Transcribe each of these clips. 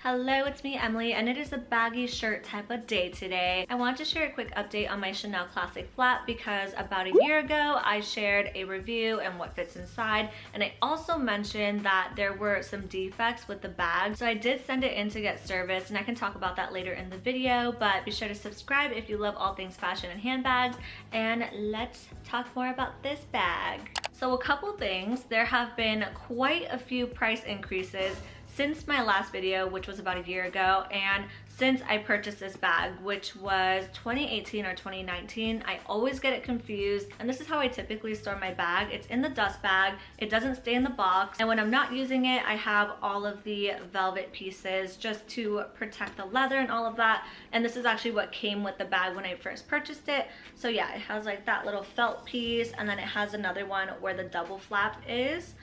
Hello, it's me, Emily, and it is a baggy shirt type of day today. I want to share a quick update on my Chanel Classic Flap because about a year ago, I shared a review and what fits inside, and I also mentioned that there were some defects with the bag. So I did send it in to get serviced, and I can talk about that later in the video, but be sure to subscribe if you love all things fashion and handbags, and let's talk more about this bag. So a couple things, there have been quite a few price increases since my last video, which was about a year ago, and since I purchased this bag, which was 2018 or 2019. I always get it confused, and this is how I typically store my bag. It's in the dust bag, it doesn't stay in the box, and when I'm not using it, I have all of the velvet pieces just to protect the leather and all of that, and this is actually what came with the bag when I first purchased it. So yeah, it has like that little felt piece, and then it has another one where the double flap is.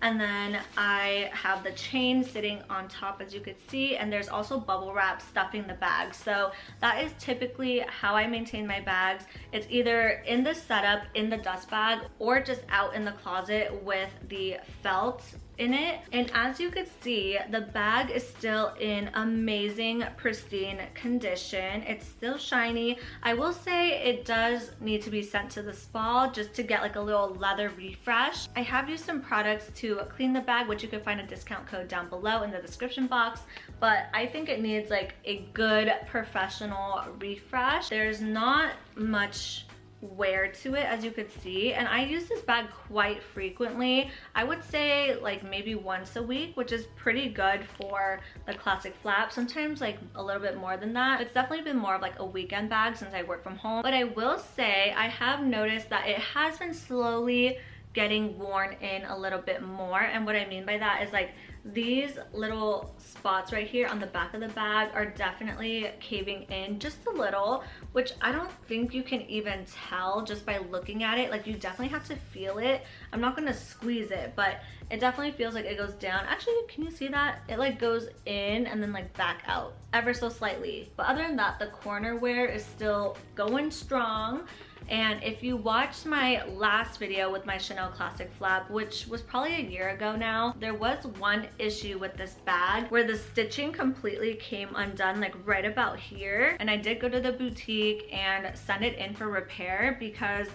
And then I have the chain sitting on top, as you could see, and there's also bubble wrap stuffing the bag. So that is typically how I maintain my bags. It's either in the setup in the dust bag or just out in the closet with the felt in it. And as you could see, the bag is still in amazing pristine condition. It's still shiny. I will say it does need to be sent to the spa just to get like a little leather refresh. I have used some products to clean the bag, which you can find a discount code down below in the description box, but I think it needs like a good professional refresh. There's not much wear to it, as you could see, and I use this bag quite frequently. I would say like maybe once a week, which is pretty good for the Classic Flap. Sometimes like a little bit more than that. It's definitely been more of like a weekend bag since I work from home, but I will say I have noticed that it has been slowly getting worn in a little bit more. And what I mean by that is like these little spots right here on the back of the bag are definitely caving in just a little, which I don't think you can even tell just by looking at it. Like you definitely have to feel it. I'm not gonna squeeze it, but it definitely feels like it goes down. Actually, can you see that? It like goes in and then like back out ever so slightly. But other than that, the corner wear is still going strong. And if you watched my last video with my Chanel Classic Flap, which was probably a year ago now, there was one issue with this bag where the stitching completely came undone, like right about here. And I did go to the boutique and send it in for repair because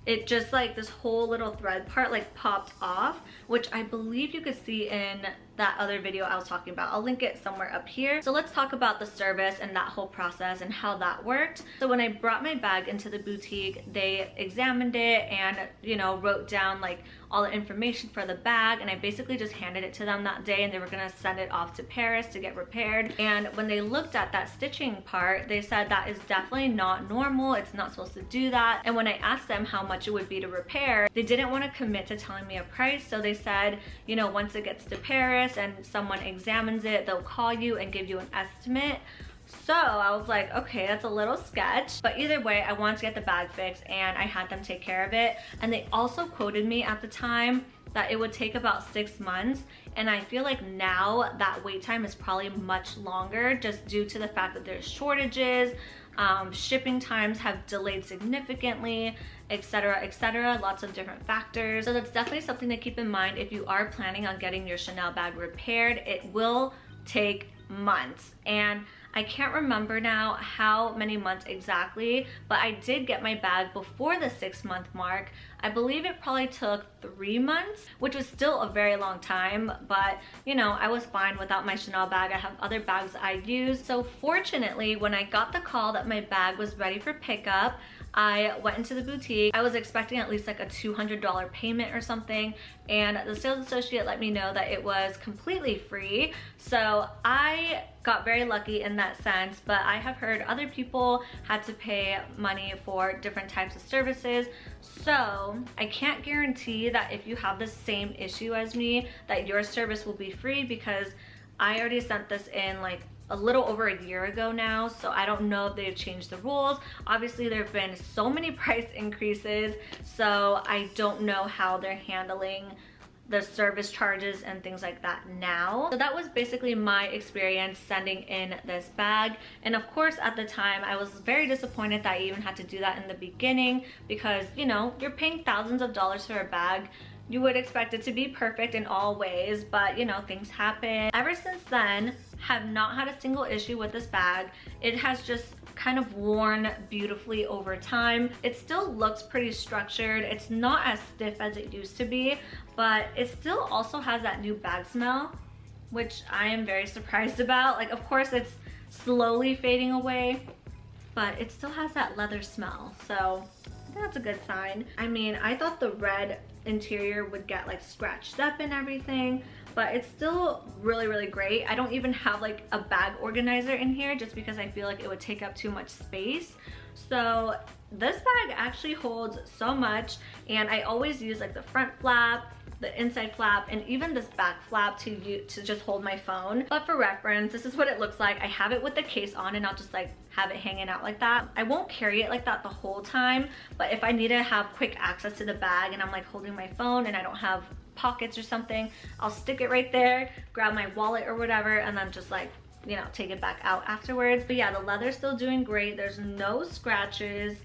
it just like this whole little thread part like popped off, which I believe you could see in that other video I was talking about. I'll link it somewhere up here. So let's talk about the service and that whole process and how that worked. So when I brought my bag into the boutique, they examined it and, you know, wrote down like all the information for the bag, and I basically just handed it to them that day, and they were gonna send it off to Paris to get repaired. And when they looked at that stitching part, they said that is definitely not normal. It's not supposed to do that. And when I asked them how much it would be to repair, they didn't want to commit to telling me a price. So they said, you know, once it gets to Paris and someone examines it, they'll call you and give you an estimate. So I was like, okay, that's a little sketch. But either way, I wanted to get the bag fixed and I had them take care of it. And they also quoted me at the time that it would take about 6 months. And I feel like now that wait time is probably much longer just due to the fact that there's shortages, shipping times have delayed significantly, etc., lots of different factors. So that's definitely something to keep in mind if you are planning on getting your Chanel bag repaired. It will take months, and I can't remember now how many months exactly, but I did get my bag before the 6-month mark. I believe it probably took 3 months, which was still a very long time, but you know, I was fine without my Chanel bag. I have other bags I use. So fortunately, when I got the call that my bag was ready for pickup, I went into the boutique. I was expecting at least like a $200 payment or something, and the sales associate let me know that it was completely free. So I got very lucky in that sense, but I have heard other people had to pay money for different types of services. So I can't guarantee that if you have the same issue as me that your service will be free, because I already sent this in like a little over a year ago now, so I don't know if they've changed the rules. Obviously, there have been so many price increases, so I don't know how they're handling the service charges and things like that now. So that was basically my experience sending in this bag. And of course, at the time, I was very disappointed that I even had to do that in the beginning because, you know, you're paying thousands of dollars for a bag. You would expect it to be perfect in all ways, but you know, things happen. Ever since then, have not had a single issue with this bag. It has just kind of worn beautifully over time. It still looks pretty structured. It's not as stiff as it used to be, but it still also has that new bag smell, which I am very surprised about. Like, of course, it's slowly fading away, but it still has that leather smell. So I think that's a good sign. I mean, I thought the red interior would get like scratched up and everything, but it's still really, really great. I don't even have like a bag organizer in here just because I feel like it would take up too much space. So this bag actually holds so much, and I always use like the front flap, the inside flap, and even this back flap to just hold my phone. But for reference, this is what it looks like. I have it with the case on, and I'll just like have it hanging out like that. I won't carry it like that the whole time, but if I need to have quick access to the bag and I'm like holding my phone and I don't have pockets or something, I'll stick it right there, grab my wallet or whatever, and then just like, you know, take it back out afterwards. But yeah, the leather's still doing great. There's no scratches.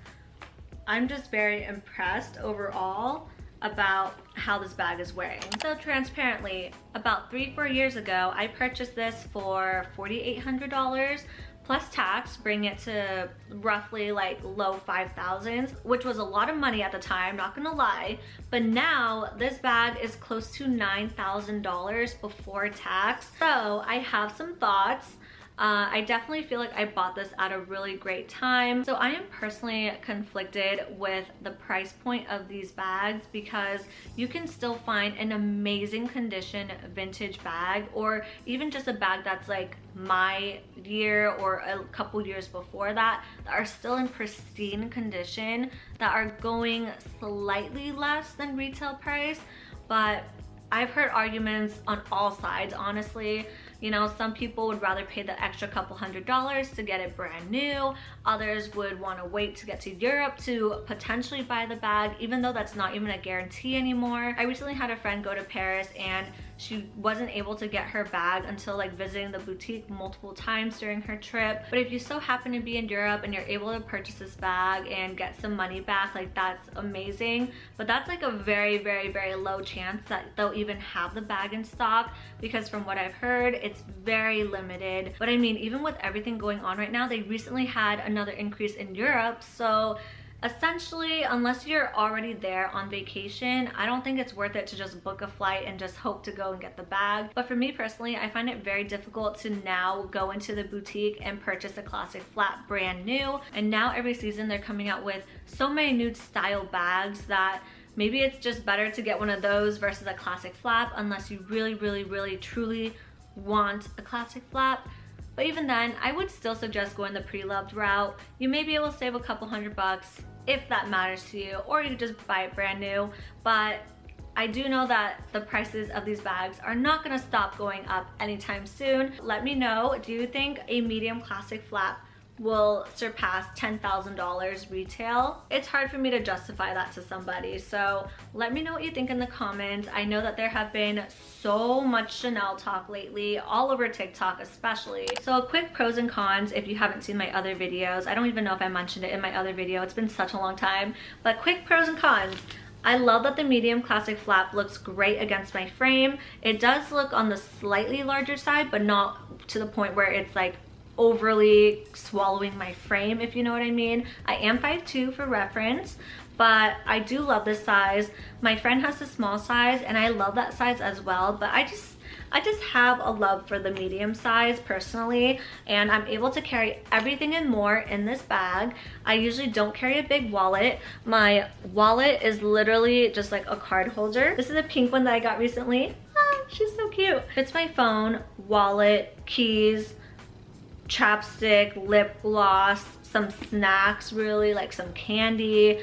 I'm just very impressed overall about how this bag is wearing. So transparently, about 3-4 years ago, I purchased this for $4,800 plus tax, bring it to roughly like low 5,000s, which was a lot of money at the time, not gonna lie. But now this bag is close to $9,000 before tax. So I have some thoughts. I definitely feel like I bought this at a really great time. So I am personally conflicted with the price point of these bags, because you can still find an amazing condition vintage bag, or even just a bag that's like my year or a couple years before that are still in pristine condition, that are going slightly less than retail price. But I've heard arguments on all sides, honestly. You know, some people would rather pay the extra couple $100s to get it brand new. Others would want to wait to get to Europe to potentially buy the bag, even though that's not even a guarantee anymore. I recently had a friend go to Paris, and she wasn't able to get her bag until like visiting the boutique multiple times during her trip. But if you so happen to be in Europe and you're able to purchase this bag and get some money back, like that's amazing. But that's like a very, very, very low chance that they'll even have the bag in stock, because from what I've heard, it's very limited. But I mean, even with everything going on right now, they recently had another increase in Europe. So essentially, unless you're already there on vacation, I don't think it's worth it to just book a flight and just hope to go and get the bag. But for me personally, I find it very difficult to now go into the boutique and purchase a classic flat brand new. And now every season they're coming out with so many new style bags that maybe it's just better to get one of those versus a classic flap, unless you really, really, really, truly want a classic flap. But even then, I would still suggest going the pre-loved route. You may be able to save a couple $100 if that matters to you, or you could just buy it brand new. But I do know that the prices of these bags are not gonna stop going up anytime soon. Let me know, do you think a medium classic flap will surpass $10,000 retail? It's hard for me to justify that to somebody, so let me know what you think in the comments. I know that there have been so much Chanel talk lately, all over TikTok especially. So a quick pros and cons if you haven't seen my other videos. I don't even know if I mentioned it in my other video, it's been such a long time, but quick pros and cons. I love that the medium classic flap looks great against my frame. It does look on the slightly larger side, but not to the point where it's like overly swallowing my frame, if you know what I mean. I am 5'2" for reference, but I do love this size. My friend has the small size, and I love that size as well, but I just have a love for the medium size personally, and I'm able to carry everything and more in this bag. I usually don't carry a big wallet. My wallet is literally just like a card holder. This is a pink one that I got recently. Ah, she's so cute. It's my phone, wallet, keys, chapstick, lip gloss, some snacks, really like some candy,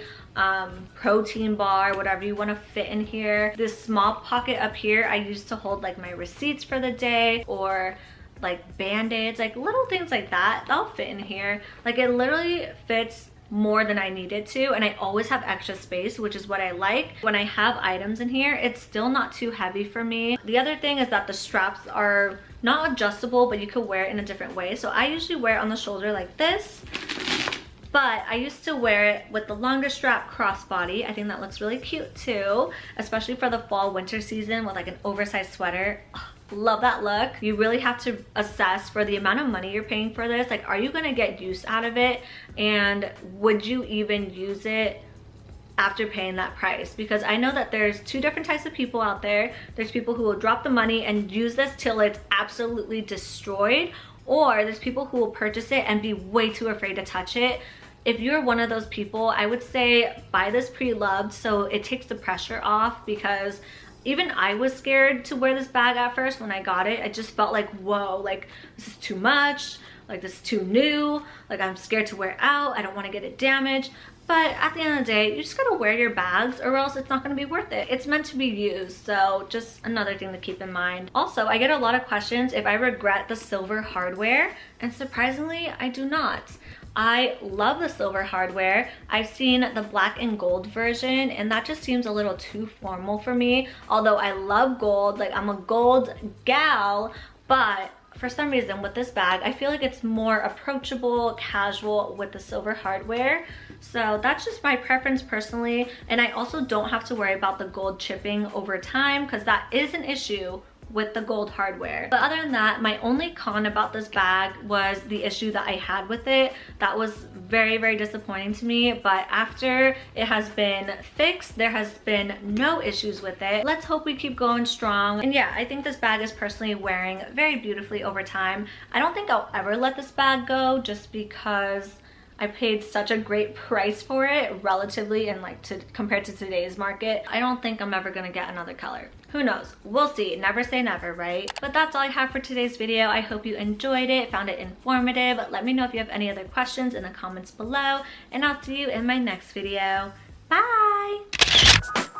protein bar, whatever you want to fit in here. This small pocket up here I use to hold like my receipts for the day, or like band-aids, like little things like that. They'll fit in here. Like it literally fits more than I needed to, and I always have extra space, which is what I like. When I have items in here, it's still not too heavy for me. The other thing is that the straps are not adjustable, but you could wear it in a different way. So I usually wear it on the shoulder like this, but I used to wear it with the longer strap crossbody. I think that looks really cute too, especially for the fall winter season with like an oversized sweater. Love that look. You really have to assess for the amount of money you're paying for this. Like, are you gonna get use out of it? And would you even use it after paying that price? Because I know that there's two different types of people out there. There's people who will drop the money and use this till it's absolutely destroyed, or there's people who will purchase it and be way too afraid to touch it. If you're one of those people, I would say buy this pre-loved so it takes the pressure off, because even I was scared to wear this bag at first when I got it. I just felt like, whoa, like this is too much, like this is too new, like I'm scared to wear it out, I don't want to get it damaged. But at the end of the day, you just gotta wear your bags or else it's not gonna be worth it. It's meant to be used, so just another thing to keep in mind. Also, I get a lot of questions if I regret the silver hardware, and surprisingly, I do not. I love the silver hardware. I've seen the black and gold version, and that just seems a little too formal for me. Although I love gold, like I'm a gold gal, but for some reason with this bag, I feel like it's more approachable, casual with the silver hardware. So that's just my preference personally. And I also don't have to worry about the gold chipping over time, because that is an issue with the gold hardware. But other than that, my only con about this bag was the issue that I had with it. That was very, very disappointing to me, but after it has been fixed, there has been no issues with it. Let's hope we keep going strong. And yeah, I think this bag is personally wearing very beautifully over time. I don't think I'll ever let this bag go, just because I paid such a great price for it relatively, and like compared to today's market. I don't think I'm ever gonna get another color. Who knows? We'll see. Never say never, right? But that's all I have for today's video. I hope you enjoyed it, found it informative. Let me know if you have any other questions in the comments below, and I'll see you in my next video. Bye!